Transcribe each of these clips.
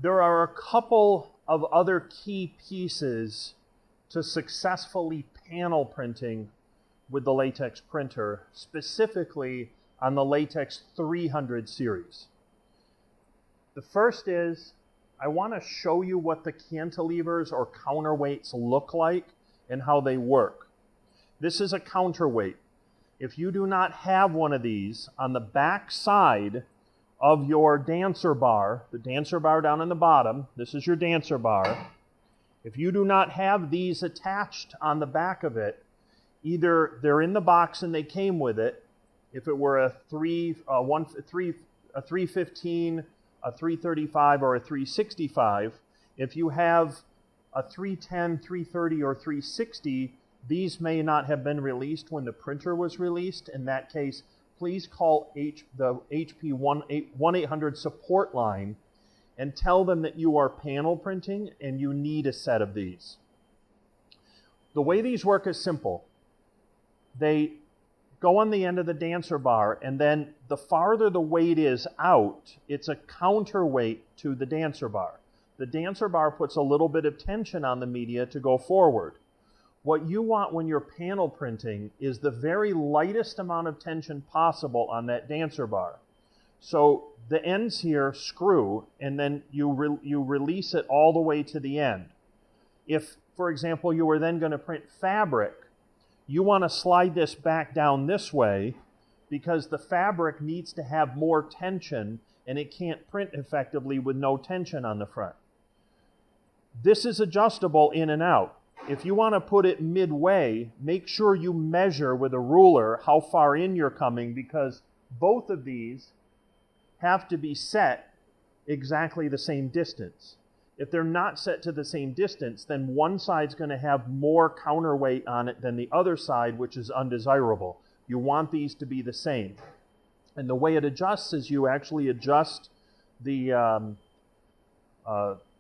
There are a couple of other key pieces to successfully panel printing with the latex printer, specifically on the Latex 300 series. The first is, I want to show you what the cantilevers or counterweights look like and how they work. This is a counterweight. If you do not have one of these, on the back side of your dancer bar, the dancer bar down in the bottom, this is your dancer bar. If you do not have these attached on the back of it, either they're in the box and they came with it, if it were a 315, a 335, or a 365. If you have a 310, 330, or 360, these may not have been released when the printer was released. In that case, please call the HP 1-800 support line and tell them that you are panel printing and you need a set of these. The way these work is simple. They go on the end of the dancer bar, and then the farther the weight is out, it's a counterweight to the dancer bar. The dancer bar puts a little bit of tension on the media to go forward. What you want when you're panel printing is the very lightest amount of tension possible on that dancer bar. So the ends here screw, and then you release it all the way to the end. If, for example, you were then going to print fabric, you want to slide this back down this way because the fabric needs to have more tension and it can't print effectively with no tension on the front. This is adjustable in and out. If you want to put it midway, make sure you measure with a ruler how far in you're coming, because both of these have to be set exactly the same distance. If they're not set to the same distance, then one side's going to have more counterweight on it than the other side, which is undesirable. You want these to be the same. And the way it adjusts is you actually adjust the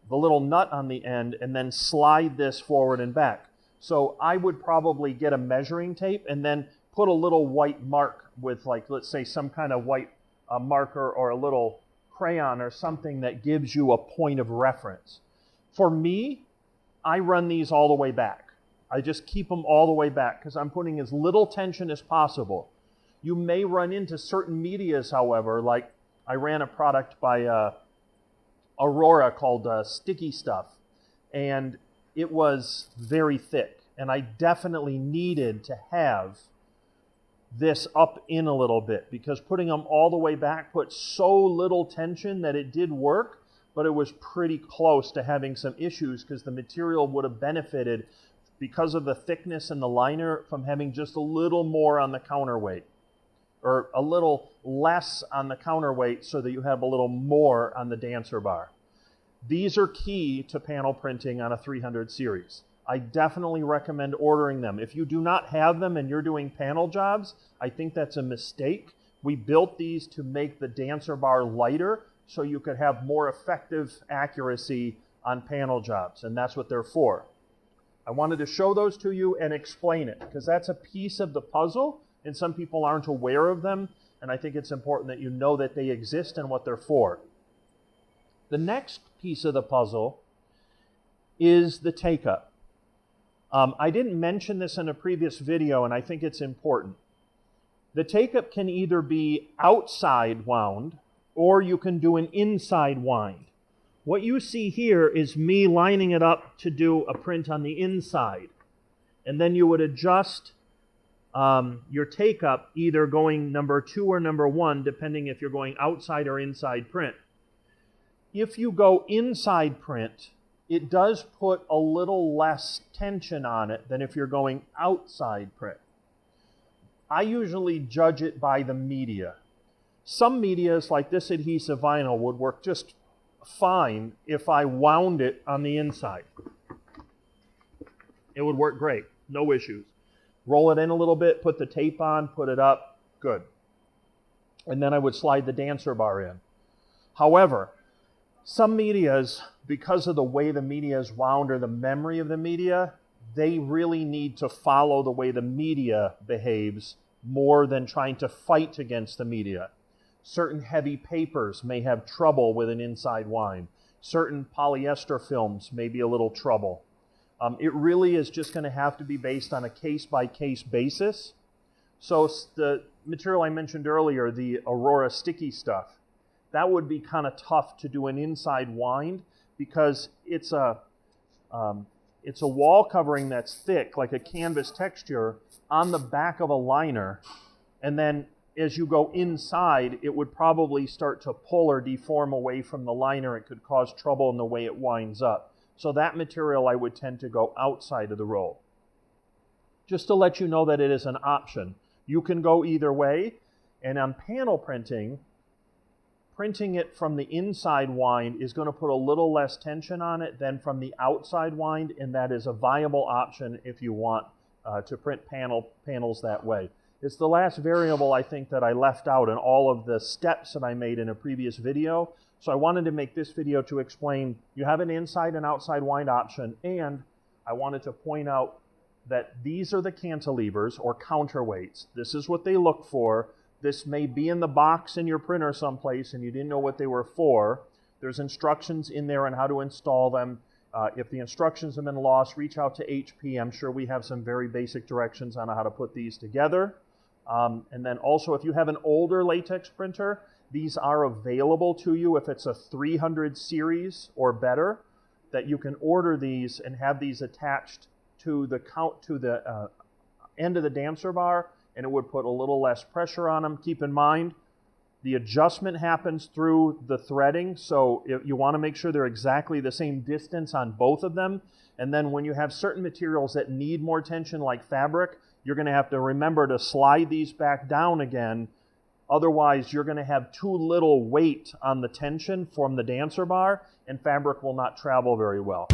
little nut on the end and then slide this forward and back. So I would probably get a measuring tape and then put a little white mark with, like, let's say some kind of white marker or a little crayon or something that gives you a point of reference. For me, I run these all the way back. I just keep them all the way back because I'm putting as little tension as possible. You may run into certain medias, however, like I ran a product by Aurora called Sticky Stuff, and it was very thick, and I definitely needed to have this up in a little bit because putting them all the way back put so little tension that it did work, but it was pretty close to having some issues because the material would have benefited because of the thickness and the liner from having just a little more on the counterweight or a little less on the counterweight so that you have a little more on the dancer bar. These are key to panel printing on a 300 series. I definitely recommend ordering them. If you do not have them and you're doing panel jobs, I think that's a mistake. We built these to make the dancer bar lighter so you could have more effective accuracy on panel jobs, and that's what they're for. I wanted to show those to you and explain it because that's a piece of the puzzle and some people aren't aware of them, and I think it's important that you know that they exist and what they're for. The next piece of the puzzle is the take-up. I didn't mention this in a previous video, and I think it's important. The take-up can either be outside wound, or you can do an inside wind. What you see here is me lining it up to do a print on the inside. And then you would adjust your take-up, either going number 2 or number 1, depending if you're going outside or inside print. If you go inside print, it does put a little less tension on it than if you're going outside print. I usually judge it by the media. Some medias, like this adhesive vinyl, would work just fine if I wound it on the inside. It would work great, no issues. Roll it in a little bit, put the tape on, put it up, good. And then I would slide the dancer bar in. However, some medias, because of the way the media is wound or the memory of the media, they really need to follow the way the media behaves more than trying to fight against the media. Certain heavy papers may have trouble with an inside wind. certain polyester films may be a little trouble. It really is just going to have to be based on a case-by-case basis. So the material I mentioned earlier, the Aurora sticky stuff, that would be kind of tough to do an inside wind because it's a wall covering that's thick, like a canvas texture, on the back of a liner. And then as you go inside, it would probably start to pull or deform away from the liner. It could cause trouble in the way it winds up. So that material I would tend to go outside of the roll. Just to let you know that it is an option. You can go either way, and on panel printing, printing it from the inside wind is going to put a little less tension on it than from the outside wind, and that is a viable option if you want to print panels that way. It's the last variable I think that I left out in all of the steps that I made in a previous video. So I wanted to make this video to explain you have an inside and outside wind option, and I wanted to point out that these are the cantilevers or counterweights. This is what they look for. This may be in the box in your printer someplace and you didn't know what they were for. There's instructions in there on how to install them. If the instructions have been lost, reach out to HP. I'm sure we have some very basic directions on how to put these together. And then also, if you have an older latex printer, these are available to you if it's a 300 series or better, that you can order these and have these attached to the end of the dancer bar, and it would put a little less pressure on them. Keep in mind, the adjustment happens through the threading, so you want to make sure they're exactly the same distance on both of them. And then when you have certain materials that need more tension, like fabric, you're going to have to remember to slide these back down again. Otherwise, you're going to have too little weight on the tension from the dancer bar, and fabric will not travel very well.